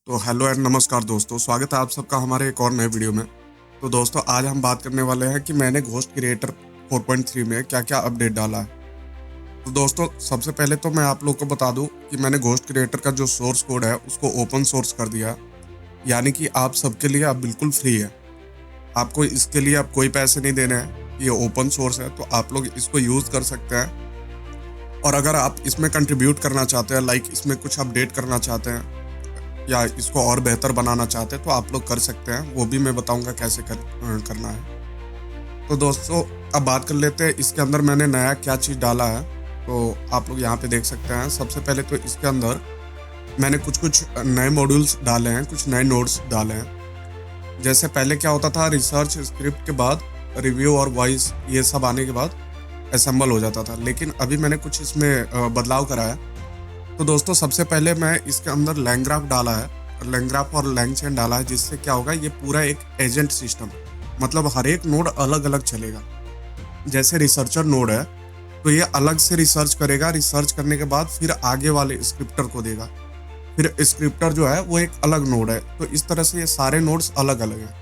तो hello and नमस्कार दोस्तों, स्वागत है आप सबका हमारे एक और नए वीडियो में। तो दोस्तों आज हम बात करने वाले हैं कि मैंने घोस्ट क्रिएटर 4.3 में क्या क्या अपडेट डाला है। तो दोस्तों सबसे पहले तो मैं आप लोग को बता दूं कि मैंने घोस्ट क्रिएटर का जो सोर्स कोड है उसको ओपन सोर्स कर दिया है। यानी कि आप सबके लिए अब बिल्कुल फ्री है। आपको इसके लिए अब कोई पैसे नहीं देने हैं। ये ओपन सोर्स है तो आप लोग इसको यूज़ कर सकते हैं। और अगर आप इसमें कंट्रीब्यूट करना चाहते हैं, लाइक इसमें कुछ अपडेट करना चाहते हैं या इसको और बेहतर बनाना चाहते हैं तो आप लोग कर सकते हैं। वो भी मैं बताऊंगा कैसे करना है। तो दोस्तों अब बात कर लेते हैं इसके अंदर मैंने नया क्या चीज़ डाला है। तो आप लोग यहाँ पे देख सकते हैं। सबसे पहले तो इसके अंदर मैंने कुछ कुछ नए मॉड्यूल्स डाले हैं, कुछ नए नोड्स डाले हैं। जैसे पहले क्या होता था, रिसर्च स्क्रिप्ट के बाद रिव्यू और वॉइस ये सब आने के बाद असेंबल हो जाता था, लेकिन अभी मैंने कुछ इसमें बदलाव करा है। तो दोस्तों सबसे पहले मैं इसके अंदर लैंग्राफ डाला है, लैंग्राफ और लैंगचेन डाला है, जिससे क्या होगा, ये पूरा एक एजेंट सिस्टम, मतलब हर एक नोड अलग अलग चलेगा। जैसे रिसर्चर नोड है तो ये अलग से रिसर्च करेगा, रिसर्च करने के बाद फिर आगे वाले स्क्रिप्टर को देगा। फिर स्क्रिप्टर जो है वो एक अलग नोड है। तो इस तरह से ये सारे नोड्स अलग अलग हैं।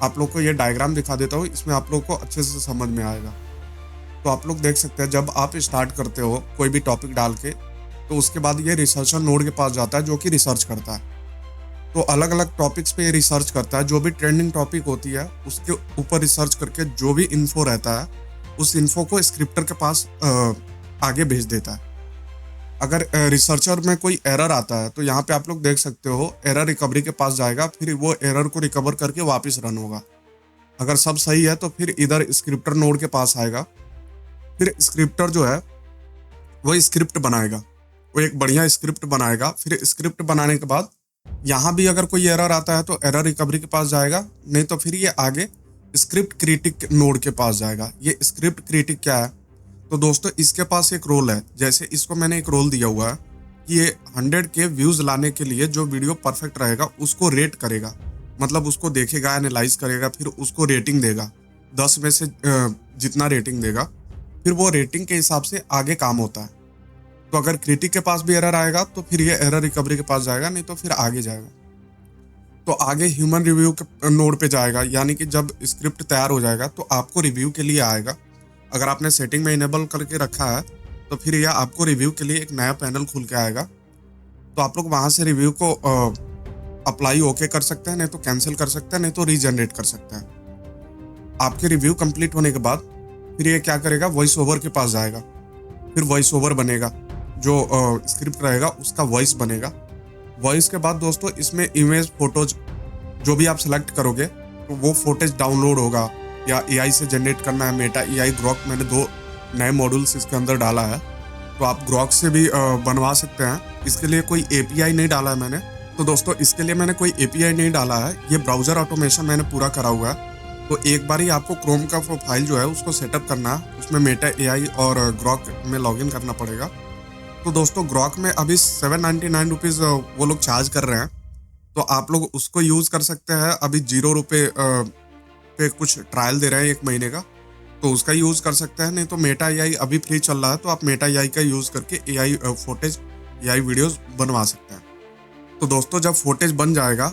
आप लोग को ये डायग्राम दिखा देता हूँ, इसमें आप लोग को अच्छे से समझ में आएगा। तो आप लोग देख सकते हैं जब आप स्टार्ट करते हो कोई भी टॉपिक डाल के, तो उसके बाद ये रिसर्चर नोड के पास जाता है जो कि रिसर्च करता है। तो अलग अलग टॉपिक्स पे ये रिसर्च करता है। जो भी ट्रेंडिंग टॉपिक होती है उसके ऊपर रिसर्च करके जो भी इन्फो रहता है उस इन्फो को स्क्रिप्टर के पास आगे भेज देता है। अगर रिसर्चर में कोई एरर आता है तो यहाँ पे आप लोग देख सकते हो एरर रिकवरी के पास जाएगा, फिर वो एरर को रिकवर करके वापस रन होगा। अगर सब सही है तो फिर इधर स्क्रिप्टर नोड के पास आएगा। फिर स्क्रिप्टर जो है वो स्क्रिप्ट बनाएगा, वो एक बढ़िया स्क्रिप्ट बनाएगा। फिर स्क्रिप्ट बनाने के बाद यहाँ भी अगर कोई एरर आता है तो एरर रिकवरी के पास जाएगा, नहीं तो फिर ये आगे स्क्रिप्ट क्रिटिक नोड के पास जाएगा। ये स्क्रिप्ट क्रिटिक क्या है, तो दोस्तों इसके पास एक रोल है। जैसे इसको मैंने एक रोल दिया हुआ है कि ये 100 के व्यूज लाने के लिए जो वीडियो परफेक्ट रहेगा उसको रेट करेगा, मतलब उसको देखेगा, एनालाइज करेगा, फिर उसको रेटिंग देगा। 10 में से जितना रेटिंग देगा फिर वो रेटिंग के हिसाब से आगे काम होता है। तो अगर क्रिटिक के पास भी एरर आएगा तो फिर ये एरर रिकवरी के पास जाएगा, नहीं तो फिर आगे जाएगा। तो आगे ह्यूमन रिव्यू के नोड पे जाएगा, यानी कि जब स्क्रिप्ट तैयार हो जाएगा तो आपको रिव्यू के लिए आएगा। अगर आपने सेटिंग में इनेबल करके रखा है तो फिर यह आपको रिव्यू के लिए एक नया पैनल खुल के आएगा। तो आप लोग वहाँ से रिव्यू को अप्लाई ओके कर सकते हैं, नहीं तो कैंसिल कर सकते हैं, नहीं तो रीजनरेट कर सकते हैं। आपके रिव्यू कंप्लीट होने के बाद फिर ये क्या करेगा, वॉइस ओवर के पास जाएगा। फिर वॉइस ओवर बनेगा, जो स्क्रिप्ट रहेगा उसका वॉइस बनेगा। वॉइस के बाद दोस्तों इसमें इमेज, फोटोज जो भी आप सेलेक्ट करोगे तो वो फोटेज डाउनलोड होगा, या एआई से जनरेट करना है। मेटा एआई, ग्रॉक, मैंने 2 नए मॉड्यूल्स इसके अंदर डाला है, तो आप ग्रॉक से भी बनवा सकते हैं। इसके लिए कोई एपीआई नहीं डाला है मैंने। तो दोस्तों इसके लिए मैंने कोई एपीआई नहीं डाला है, ये ब्राउजर ऑटोमेशन मैंने पूरा करा हुआ है। तो एक बार ही आपको क्रोम का प्रोफाइल जो है उसको सेटअप करना है, उसमें मेटा एआई और ग्रॉक में लॉगिन करना पड़ेगा। तो दोस्तों ग्रॉक में अभी 799 रुपीज़ वो लोग चार्ज कर रहे हैं, तो आप लोग उसको यूज़ कर सकते हैं। अभी 0 रुपये पे कुछ ट्रायल दे रहे हैं 1 महीने का, तो उसका यूज़ कर सकते हैं। नहीं तो मेटा एआई अभी फ्री चल रहा है, तो आप मेटा एआई का यूज़ करके एआई फोटेज, एआई वीडियोस बनवा सकते हैं। तो दोस्तों जब फोटेज बन जाएगा,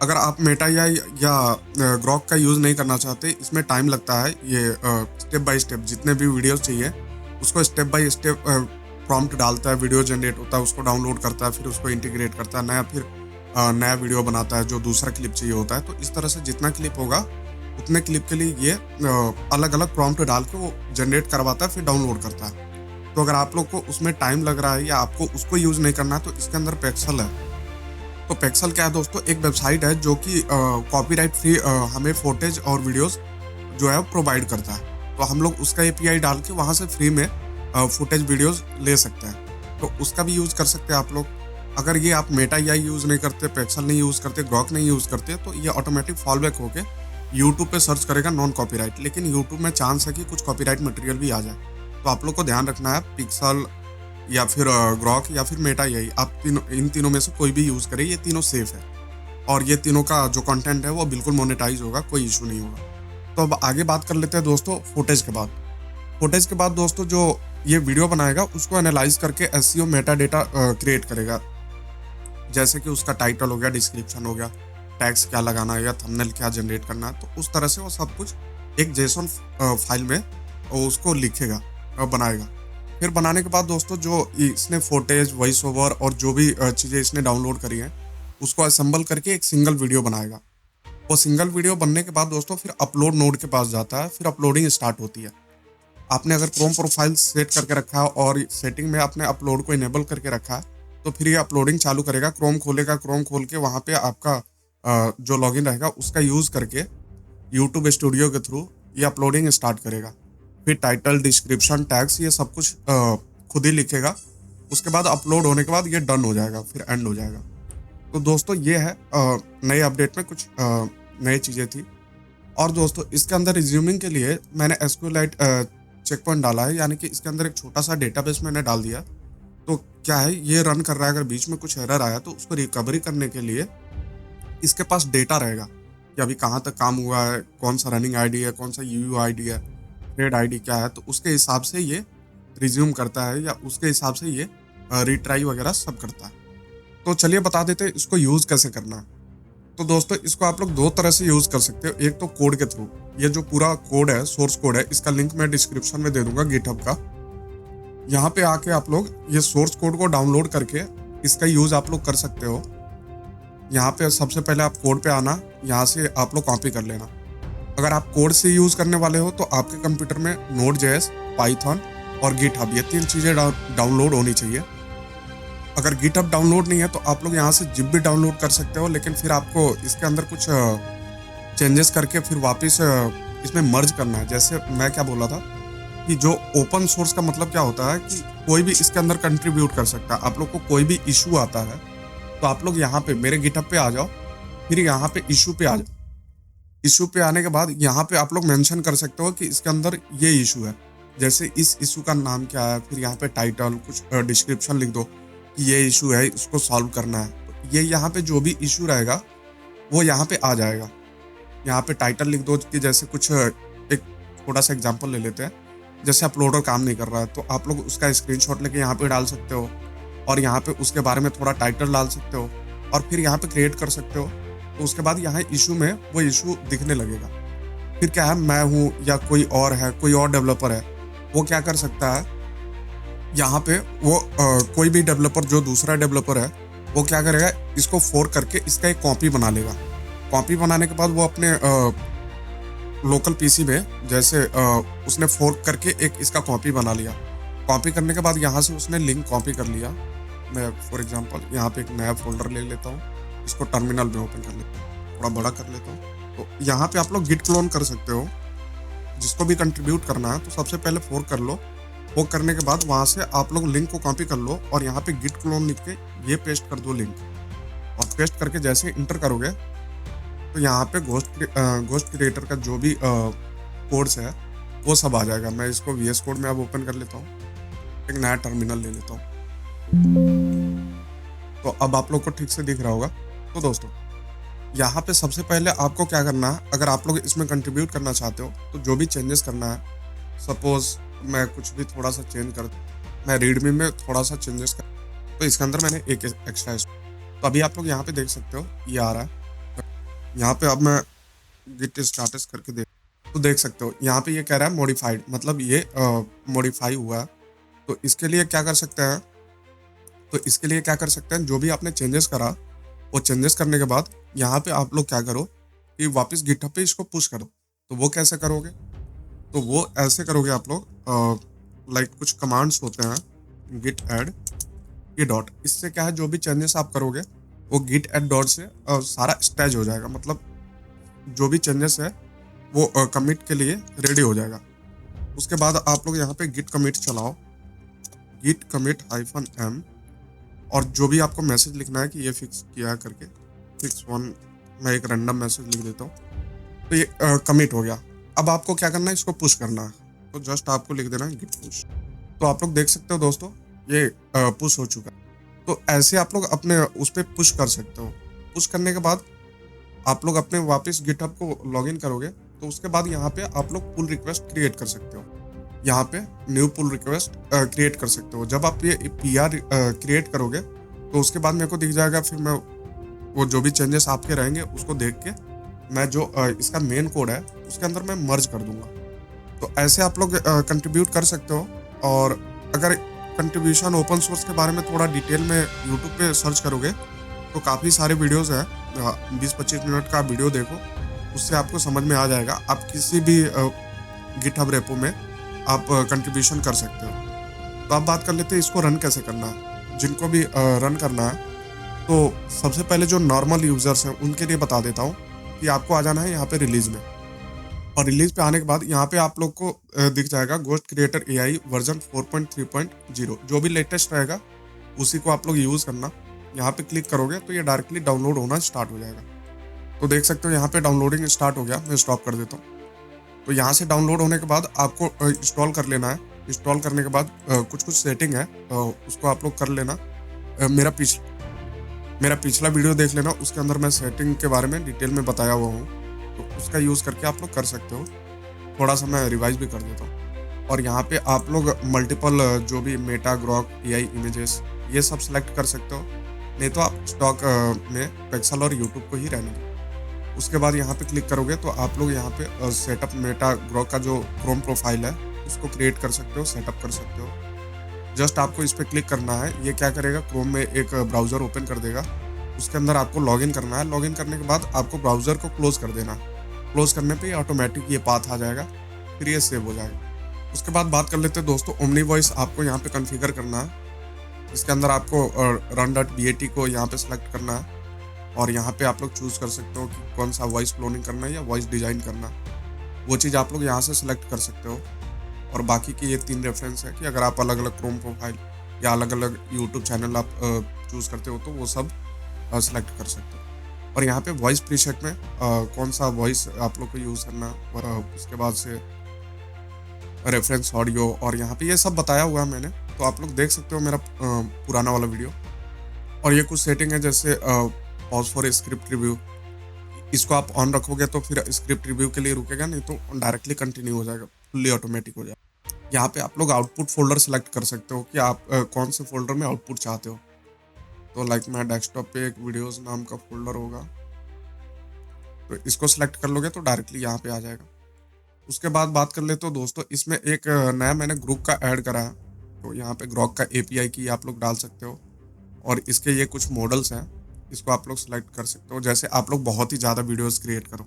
अगर आप मेटा एआई या ग्रॉक का यूज़ नहीं करना चाहते, इसमें टाइम लगता है। ये स्टेप बाय स्टेप जितने भी वीडियोस चाहिए उसको स्टेप बाय स्टेप प्रॉम्प्ट डालता है, वीडियो जनरेट होता है, उसको डाउनलोड करता है, फिर उसको इंटीग्रेट करता है, नया वीडियो बनाता है जो दूसरा क्लिप चाहिए होता है। तो इस तरह से जितना क्लिप होगा उतने क्लिप के लिए ये अलग अलग प्रॉम्प्ट डाल के वो जनरेट करवाता है, फिर डाउनलोड करता है। तो अगर आप लोग को उसमें टाइम लग रहा है या आपको उसको यूज़ नहीं करना है तो इसके अंदर पेक्सल है। तो पेक्सल क्या है दोस्तों, एक वेबसाइट है जो कि कॉपीराइट फ्री हमें फोटेज और वीडियोस जो है प्रोवाइड करता है। तो हम लोग उसका एपीआई डाल के वहाँ से फ्री में फुटेज वीडियोस ले सकते हैं। तो उसका भी यूज़ कर सकते हैं आप लोग। अगर ये आप मेटा एआई यूज़ नहीं करते, पेक्सल नहीं यूज़ करते, ग्रॉक नहीं यूज़ करते, तो ये ऑटोमेटिक फॉल बैक होके यूट्यूब पे सर्च करेगा नॉन कॉपीराइट। लेकिन यूट्यूब में चांस है कि कुछ कॉपीराइट मटेरियल भी आ जाए। तो आप लोग को ध्यान रखना है, पिक्सल या फिर ग्रॉक या फिर मेटा एआई, आप इन तीनों में से कोई भी यूज़ करें, ये तीनों सेफ है और ये तीनों का जो कंटेंट है वो बिल्कुल मोनेटाइज होगा, कोई इशू नहीं होगा। तो अब आगे बात कर लेते हैं दोस्तों फोटेज के बाद। फोटेज के बाद दोस्तों जो ये वीडियो बनाएगा उसको एनालाइज करके एसईओ मेटा डेटा क्रिएट करेगा। जैसे कि उसका टाइटल हो गया, डिस्क्रिप्शन हो गया, टैग्स क्या लगाना है या थंबनेल क्या जनरेट करना है, तो उस तरह से वो सब कुछ एक जेसन फाइल में उसको लिखेगा और बनाएगा। फिर बनाने के बाद दोस्तों जो इसने फोटेज, वॉइस ओवर और जो भी चीज़ें इसने डाउनलोड करी हैं उसको असेंबल करके एक सिंगल वीडियो बनाएगा। वो सिंगल वीडियो बनने के बाद दोस्तों फिर अपलोड नोड के पास जाता है, फिर अपलोडिंग स्टार्ट होती है। आपने अगर क्रोम प्रोफाइल सेट करके रखा है और सेटिंग में आपने अपलोड को इनेबल करके रखा है तो फिर ये अपलोडिंग चालू करेगा, क्रोम खोलेगा, क्रोम खोल के वहाँ पे आपका जो लॉगिन रहेगा उसका यूज़ करके यूट्यूब स्टूडियो के थ्रू ये अपलोडिंग स्टार्ट करेगा। फिर टाइटल, डिस्क्रिप्शन, टैग्स ये सब कुछ खुद ही लिखेगा। उसके बाद अपलोड होने के बाद ये डन हो जाएगा, फिर एंड हो जाएगा। तो दोस्तों ये है नए अपडेट में कुछ नई चीज़ें थी। और दोस्तों इसके अंदर रिज्यूमिंग के लिए मैंने एसक्यूएलाइट चेक पॉइंट डाला है, यानी कि इसके अंदर एक छोटा सा डेटाबेस मैंने डाल दिया। तो क्या है, ये रन कर रहा है, अगर बीच में कुछ एरर आया तो उसको रिकवरी करने के लिए इसके पास डेटा रहेगा कि अभी कहाँ तक काम हुआ है, कौन सा रनिंग आईडी है, कौन सा यूयू आईडी है, थ्रेड आईडी क्या है। तो उसके हिसाब से ये रिज्यूम करता है या उसके हिसाब से ये रिट्राई वगैरह सब करता है। तो चलिए बता देते हैं इसको यूज़ कैसे करना है। तो दोस्तों इसको आप लोग दो तरह से यूज़ कर सकते हो। एक तो कोड के थ्रू, ये जो पूरा कोड है, सोर्स कोड है, इसका लिंक मैं डिस्क्रिप्शन में दे दूंगा गिटहब का। यहाँ पे आके आप लोग ये सोर्स कोड को डाउनलोड करके इसका यूज़ आप लोग कर सकते हो। यहाँ पे सबसे पहले आप कोड पे आना, यहाँ से आप लोग कॉपी कर लेना। अगर आप कोड से यूज़ करने वाले हो तो आपके कंप्यूटर में Node.js, पाइथन और गिटहब ये 3 चीज़ें डाउनलोड होनी चाहिए। अगर गिटहब डाउनलोड नहीं है तो आप लोग यहाँ से जिप भी डाउनलोड कर सकते हो, लेकिन फिर आपको इसके अंदर कुछ चेंजेस करके फिर वापस इसमें मर्ज करना है। जैसे मैं क्या बोला था कि जो ओपन सोर्स का मतलब क्या होता है कि कोई भी इसके अंदर कंट्रीब्यूट कर सकता है। आप लोग को कोई भी इशू आता है तो आप लोग यहाँ पे मेरे गिटहब पे आ जाओ, फिर यहाँ पे इशू पे आ जाओ। इशू पे आने के बाद यहाँ पे आप लोग मेंशन कर सकते हो कि इसके अंदर ये इशू है, जैसे इस इशू का नाम क्या है, फिर यहाँ पे टाइटल, कुछ डिस्क्रिप्शन लिख दो कि ये इशू है, इसको सॉल्व करना है। तो ये यहाँ पे जो भी इशू रहेगा वो यहाँ पे आ जाएगा। यहाँ पे टाइटल लिख दो कि जैसे कुछ एक छोटा सा एग्जांपल ले लेते हैं, जैसे अपलोडर काम नहीं कर रहा है तो आप लोग उसका स्क्रीनशॉट लेके यहाँ पे डाल सकते हो और यहाँ पे उसके बारे में थोड़ा टाइटल डाल सकते हो और फिर यहाँ पे क्रिएट कर सकते हो। तो उसके बाद यहाँ इशू में वो इशू दिखने लगेगा। फिर क्या है, मैं हूँ या कोई और है, कोई और डेवलपर है, वो क्या कर सकता है, यहाँ पे वो कोई भी डेवलपर जो दूसरा डेवलपर है वो क्या करेगा, इसको फोर्क करके इसका एक कॉपी बना लेगा। कॉपी बनाने के बाद वो अपने लोकल पीसी में जैसे उसने फोर्क करके एक इसका कॉपी बना लिया। कॉपी करने के बाद यहाँ से उसने लिंक कॉपी कर लिया। मैं फॉर एग्जांपल यहाँ पे एक नया फोल्डर ले लेता हूँ, इसको टर्मिनल में ओपन कर लेता हूँ, थोड़ा बड़ा कर लेता हूँ। तो यहाँ पे आप लोग गिट क्लोन कर सकते हो, जिसको भी कंट्रीब्यूट करना है तो सबसे पहले फोर्क कर लो। फोर्क करने के बाद वहाँ से आप लोग लिंक को कॉपी कर लो और यहाँ पे गिट क्लोन लिख के ये पेस्ट कर दो लिंक, और पेस्ट करके जैसे इंटर करोगे तो यहाँ पे घोस्ट क्रिएटर का जो भी कोड्स है वो सब आ जाएगा। मैं इसको VS कोड में अब ओपन कर लेता हूँ, एक नया टर्मिनल ले लेता हूँ। तो अब आप लोग को ठीक से दिख रहा होगा। तो दोस्तों यहाँ पे सबसे पहले आपको क्या करना है, अगर आप लोग इसमें कंट्रीब्यूट करना चाहते हो तो जो भी चेंजेस करना है, सपोज मैं कुछ भी थोड़ा सा चेंज कर, मैं रीडमी में थोड़ा सा चेंजेस कर, तो इसके अंदर मैंने एक एक्स्ट्रा, तो अभी आप लोग यहाँ पे देख सकते हो ये आ रहा है। यहाँ पे अब मैं गिट स्टाटस करके देख सकते हो यहाँ पे ये कह रहा है मॉडिफाइड, मतलब ये मॉडिफाई हुआ है। तो इसके लिए क्या कर सकते हैं, जो भी आपने चेंजेस करा वो चेंजेस करने के बाद यहाँ पे आप लोग क्या करो कि वापस गिटहब पे इसको पुश करो। तो वो कैसे करोगे, तो वो ऐसे करोगे आप लोग, लाइक कुछ कमांड्स होते हैं गिट ऐड ये डॉट, इससे क्या है जो भी चेंजेस आप करोगे वो गिट ऐड डॉट से सारा स्टैज हो जाएगा, मतलब जो भी चेंजेस है वो कमिट के लिए रेडी हो जाएगा। उसके बाद आप लोग यहाँ पे गिट कमिट चलाओ, गिट कमिट -m, और जो भी आपको मैसेज लिखना है कि ये फिक्स किया है करके, फिक्स 1, मैं एक रैंडम मैसेज लिख देता हूँ। तो ये कमिट हो गया। अब आपको क्या करना है, इसको पुश करना है। तो जस्ट आपको लिख देना है गिट पुश। तो आप लोग देख सकते हो दोस्तों ये पुश हो चुका है। तो ऐसे आप लोग अपने उस पर पुश कर सकते हो। पुश करने के बाद आप लोग अपने वापस गिटहब को लॉगिन करोगे तो उसके बाद यहाँ पे आप लोग पुल रिक्वेस्ट क्रिएट कर सकते हो। यहाँ पे न्यू पुल रिक्वेस्ट क्रिएट कर सकते हो। जब आप ये PR क्रिएट करोगे तो उसके बाद मेरे को दिख जाएगा, फिर मैं वो जो भी चेंजेस आपके रहेंगे उसको देख के मैं जो इसका मेन कोड है उसके अंदर मैं मर्ज कर दूंगा। तो ऐसे आप लोग कंट्रीब्यूट कर सकते हो। और अगर कंट्रीब्यूशन ओपन सोर्स के बारे में थोड़ा डिटेल में यूट्यूब पे सर्च करोगे तो काफ़ी सारे वीडियोस हैं, 20-25 मिनट का वीडियो देखो, उससे आपको समझ में आ जाएगा। आप किसी भी गिटहब रेपो में आप कंट्रीब्यूशन कर सकते हो। तो आप बात कर लेते हैं इसको रन कैसे करना है। जिनको भी रन करना है तो सबसे पहले जो नॉर्मल यूजर्स हैं उनके लिए बता देता हूँ कि आपको आ जाना है यहाँ पे रिलीज में। और रिलीज पे आने के बाद यहाँ पे आप लोग को दिख जाएगा घोस्ट क्रिएटर एआई वर्जन 4.3.0, जो भी लेटेस्ट रहेगा उसी को आप लोग यूज करना। यहाँ पे क्लिक करोगे तो ये डायरेक्टली डाउनलोड होना स्टार्ट हो जाएगा। तो देख सकते हो यहाँ पे डाउनलोडिंग स्टार्ट हो गया। मैं स्टॉप कर देता हूँ। तो यहाँ से डाउनलोड होने के बाद आपको इंस्टॉल कर लेना है। इंस्टॉल करने के बाद कुछ सेटिंग है, उसको आप लोग कर लेना। मेरा पिछला वीडियो देख लेना, उसके अंदर मैं सेटिंग के बारे में डिटेल में बताया हुआ हूँ, तो उसका यूज़ करके आप लोग कर सकते हो। थोड़ा सा मैं रिवाइज भी कर देता हूँ। और यहाँ पे आप लोग मल्टीपल जो भी मेटा, ग्रॉक, एआई इमेजेस ये सब सेलेक्ट कर सकते हो, नहीं तो आप स्टॉक में पिक्सल और यूट्यूब को ही रहने दो। उसके बाद यहाँ पे क्लिक करोगे तो आप लोग यहाँ पे सेटअप मेटा ग्रॉक का जो क्रोम प्रोफाइल है उसको क्रिएट कर सकते हो, सेटअप कर सकते हो। जस्ट आपको इस पर क्लिक करना है। ये क्या करेगा, क्रोम में एक ब्राउजर ओपन कर देगा, उसके अंदर आपको लॉगिन करना है। लॉगिन करने के बाद आपको ब्राउजर को क्लोज कर देना। क्लोज करने पे ऑटोमेटिक ये पाथ आ जाएगा, फिर ये सेव हो जाएगा। उसके बाद बात कर लेते हैं दोस्तों, ओमनी वॉइस आपको यहाँ पे कॉन्फ़िगर करना है। इसके अंदर आपको run.bat को यहाँ पे सेलेक्ट करना है और यहाँ पे आप लोग चूज कर सकते हो कि कौन सा वॉइस क्लोनिंग करना है या वॉइस डिजाइन करना है। वो चीज़ आप लोग यहाँ से सिलेक्ट कर सकते हो। और बाकी के ये 3 रेफरेंस है कि अगर आप अलग अलग क्रोम प्रोफाइल या अलग अलग यूट्यूब चैनल आप चूज करते हो तो वो सब सेलेक्ट कर सकते हो। और यहाँ पे वॉइस प्रीसेट में कौन सा वॉइस आप लोग को यूज़ करना, और उसके बाद से रेफरेंस ऑडियो, और यहाँ पे ये सब बताया हुआ है मैंने, तो आप लोग देख सकते हो मेरा पुराना वाला वीडियो। और ये कुछ सेटिंग है जैसे पॉज फॉर स्क्रिप्ट रिव्यू, इसको आप ऑन रखोगे तो फिर स्क्रिप्ट रिव्यू के लिए रुकेगा, नहीं तो डायरेक्टली कंटिन्यू हो जाएगा, फुल्ली ऑटोमेटिक हो जाएगा। यहाँ पे आप लोग आउटपुट फोल्डर सेलेक्ट कर सकते हो कि आप कौन से फोल्डर में आउटपुट चाहते हो। तो लाइक मैं डेस्कटॉप पे एक वीडियोस नाम का फोल्डर होगा, तो इसको सिलेक्ट कर लोगे तो डायरेक्टली यहाँ पे आ जाएगा। उसके बाद बात कर लेते हो दोस्तों, इसमें एक नया मैंने ग्रुप का ऐड करा है। तो यहाँ पे ग्रॉक का एपीआई की आप लोग डाल सकते हो और इसके ये कुछ मॉडल्स हैं, इसको आप लोग सेलेक्ट कर सकते हो। जैसे आप लोग बहुत ही ज़्यादा वीडियोस क्रिएट करो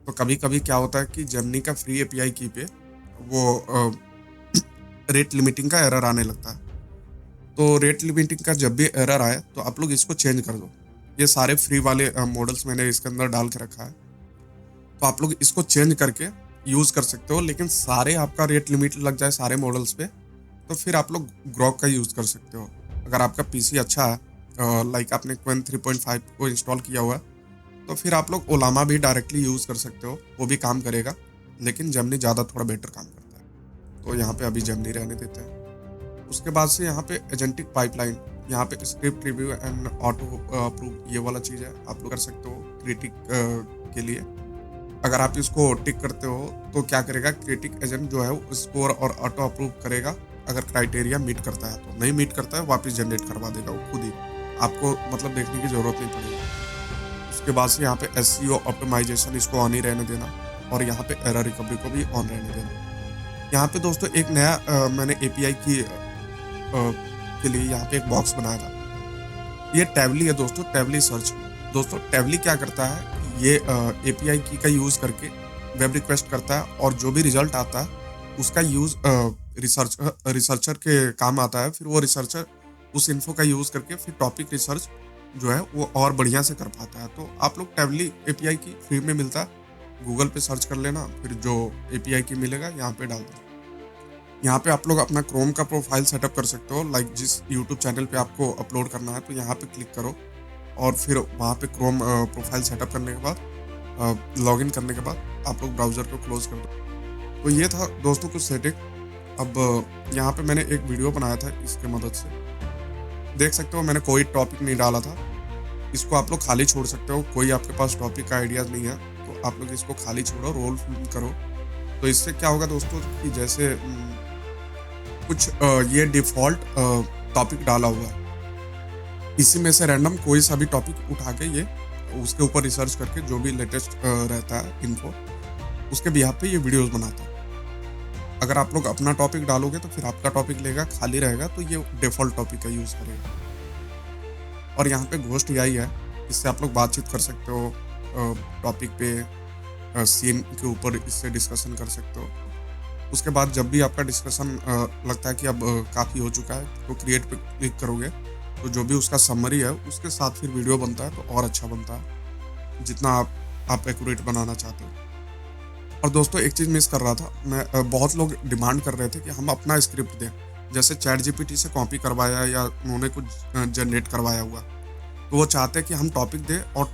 तो कभी कभी क्या होता है कि जेमिनी का फ्री एपीआई की पे वो रेट लिमिटिंग का एरर आने लगता है। तो रेट लिमिटिंग का जब भी एरर आए तो आप लोग इसको चेंज कर दो। ये सारे फ्री वाले मॉडल्स मैंने इसके अंदर डाल के रखा है, तो आप लोग इसको चेंज करके यूज़ कर सकते हो। लेकिन सारे आपका रेट लिमिट लग जाए सारे मॉडल्स पे तो फिर आप लोग ग्रॉक का यूज़ कर सकते हो। अगर आपका पीसी अच्छा है, लाइक आपने क्वेन 3.5 को इंस्टॉल किया हुआ है, तो फिर आप लोग ओलामा भी डायरेक्टली यूज़ कर सकते हो, वो भी काम करेगा। लेकिन जेमिनी ज़्यादा थोड़ा बेटर काम करता है, तो यहाँ पे अभी जेमिनी रहने देते हैं। उसके बाद से यहाँ पे एजेंटिक पाइपलाइन, यहाँ पे script review and auto approve ये वाला चीज़ है, आप लोग कर सकते हो क्रिटिक के लिए। अगर आप इसको टिक करते हो तो क्या करेगा, क्रिटिक एजेंट जो है वो स्कोर और ऑटो अप्रूव करेगा। अगर क्राइटेरिया मीट करता है, तो नहीं मीट करता है वापस जनरेट करवा देगा वो खुद ही, आपको मतलब देखने की जरूरत नहीं पड़ेगी। उसके बाद से यहाँ पे एसईओ ऑप्टिमाइजेशन इसको ऑन ही रहने देना और यहाँ पे एरर रिकवरी को भी ऑन रहने देना। यहाँ पे दोस्तों एक नया मैंने एपीआई की के लिए यहाँ पे एक बॉक्स बनाया था। ये टैबली है दोस्तों, टैबली सर्च। दोस्तों टैबली क्या करता है, ये एपीआई की का यूज़ करके वेब रिक्वेस्ट करता है और जो भी रिजल्ट आता है उसका यूज़ रिसर्चर के काम आता है। फिर वो रिसर्चर उस इन्फो का यूज़ करके फिर टॉपिक रिसर्च जो है वो और बढ़िया से कर पाता है। तो आप लोग टैबली एपीआई की फ्री में मिलता है, गूगल पे सर्च कर लेना, फिर जो एपीआई की मिलेगा यहाँ पे डाल देना। यहाँ पे आप लोग अपना क्रोम का प्रोफाइल सेटअप कर सकते हो। लाइक जिस यूट्यूब चैनल पे आपको अपलोड करना है तो यहाँ पे क्लिक करो और फिर वहाँ पे क्रोम प्रोफाइल सेटअप करने के बाद लॉगिन करने के बाद आप लोग ब्राउज़र को क्लोज कर दो। तो ये था दोस्तों कुछ सेटिंग। अब यहाँ पे मैंने एक वीडियो बनाया था, इसके मदद से देख सकते हो मैंने कोई टॉपिक नहीं डाला था। इसको आप लोग खाली छोड़ सकते हो, कोई आपके पास टॉपिक का आइडियाज़ नहीं है तो आप लोग इसको खाली छोड़ो, रोल फिल्म करो। तो इससे क्या होगा दोस्तों कि जैसे कुछ ये डिफ़ॉल्ट टॉपिक डाला हुआ है, इसी में से रैंडम कोई सा भी टॉपिक उठा के ये उसके ऊपर रिसर्च करके जो भी लेटेस्ट रहता है इन्फो, उसके बिहाफ पे ये वीडियोस बनाता है। अगर आप लोग अपना टॉपिक डालोगे तो फिर आपका टॉपिक लेगा, खाली रहेगा तो ये डिफ़ॉल्ट टॉपिक का यूज़ करेगा। और यहाँ पे घोस्ट एआई है, इससे आप लोग बातचीत कर सकते हो टॉपिक पे, सीन के ऊपर इससे डिस्कशन कर सकते हो। उसके बाद जब भी आपका डिस्कशन लगता है कि अब काफ़ी हो चुका है, तो क्रिएट पे क्लिक करोगे तो जो भी उसका समरी है उसके साथ फिर वीडियो बनता है तो और अच्छा बनता है, जितना आप एक्यूरेट बनाना चाहते हो। और दोस्तों एक चीज़ मिस कर रहा था मैं, बहुत लोग डिमांड कर रहे थे कि हम अपना स्क्रिप्ट दें, जैसे चैट जीपीटी से कॉपी करवाया या उन्होंने कुछ जनरेट करवाया हुआ, तो वो चाहते हैं कि हम टॉपिक दें और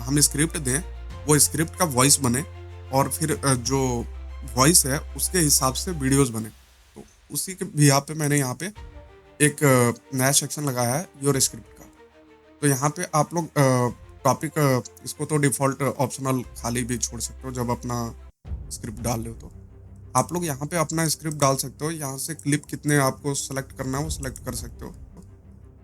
हम स्क्रिप्ट दें, वो स्क्रिप्ट का वॉइस बने और फिर जो वॉइस है उसके हिसाब से वीडियोस बने। तो उसी के बिहाफ पे मैंने यहाँ पे एक नया सेक्शन लगाया है योर स्क्रिप्ट का। तो यहाँ पे आप लोग टॉपिक इसको तो डिफ़ॉल्ट ऑप्शनल खाली भी छोड़ सकते हो जब अपना स्क्रिप्ट डाल रहे हो, तो आप लोग यहाँ पे अपना स्क्रिप्ट डाल सकते हो। यहाँ से क्लिप कितने आपको सेलेक्ट करना है वो सेलेक्ट कर सकते हो।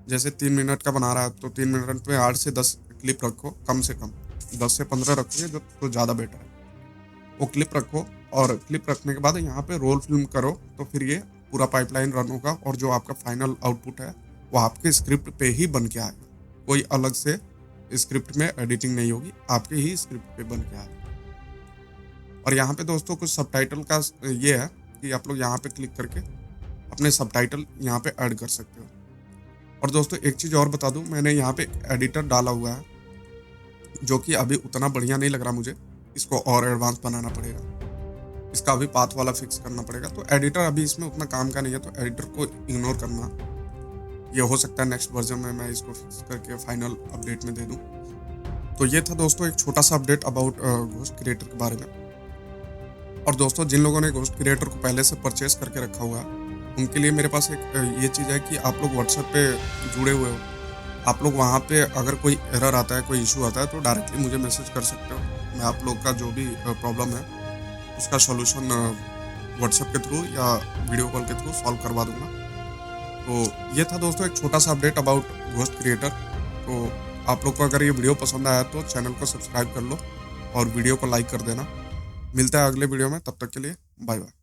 जैसे 3 मिनट का बना रहा है तो 3 मिनट में 8 से 10 क्लिप रखो, कम से कम 10 से 15 रखोगे तो ज़्यादा बेटर है। वो क्लिप रखो और क्लिप रखने के बाद यहाँ पे रोल फिल्म करो, तो फिर ये पूरा पाइपलाइन रन होगा और जो आपका फाइनल आउटपुट है वो आपके स्क्रिप्ट पे ही बन के आएगा। कोई अलग से स्क्रिप्ट में एडिटिंग नहीं होगी, आपके ही स्क्रिप्ट पे बन के आएगा। और यहाँ पे दोस्तों कुछ सबटाइटल का ये है कि आप लोग यहाँ पे क्लिक करके अपने सबटाइटल यहाँ पे ऐड कर सकते हो। और दोस्तों एक चीज़ और बता दूँ, मैंने यहाँ पे एडिटर डाला हुआ है जो कि अभी उतना बढ़िया नहीं लग रहा मुझे, इसको और एडवांस बनाना पड़ेगा, इसका अभी पाथ वाला फिक्स करना पड़ेगा। तो एडिटर अभी इसमें उतना काम का नहीं है, तो एडिटर को इग्नोर करना। ये हो सकता है नेक्स्ट वर्जन में मैं इसको फिक्स करके फाइनल अपडेट में दे दूं। तो ये था दोस्तों एक छोटा सा अपडेट अबाउट घोस्ट क्रिएटर के बारे में। और दोस्तों जिन लोगों ने घोस्ट क्रिएटर को पहले से परचेस करके रखा हुआ है उनके लिए मेरे पास एक ये चीज़ है कि आप लोग व्हाट्सएप पे जुड़े हुए हो, आप लोग वहाँ पे अगर कोई एरर आता है, कोई इशू आता है तो डायरेक्टली मुझे मैसेज कर सकते हो। मैं आप लोग का जो भी प्रॉब्लम है उसका सॉल्यूशन व्हाट्सएप के थ्रू या वीडियो कॉल के थ्रू सॉल्व करवा दूंगा। तो ये था दोस्तों एक छोटा सा अपडेट अबाउट घोस्ट क्रिएटर। तो आप लोग को अगर ये वीडियो पसंद आया तो चैनल को सब्सक्राइब कर लो और वीडियो को लाइक कर देना। मिलता है अगले वीडियो में, तब तक के लिए बाय बाय।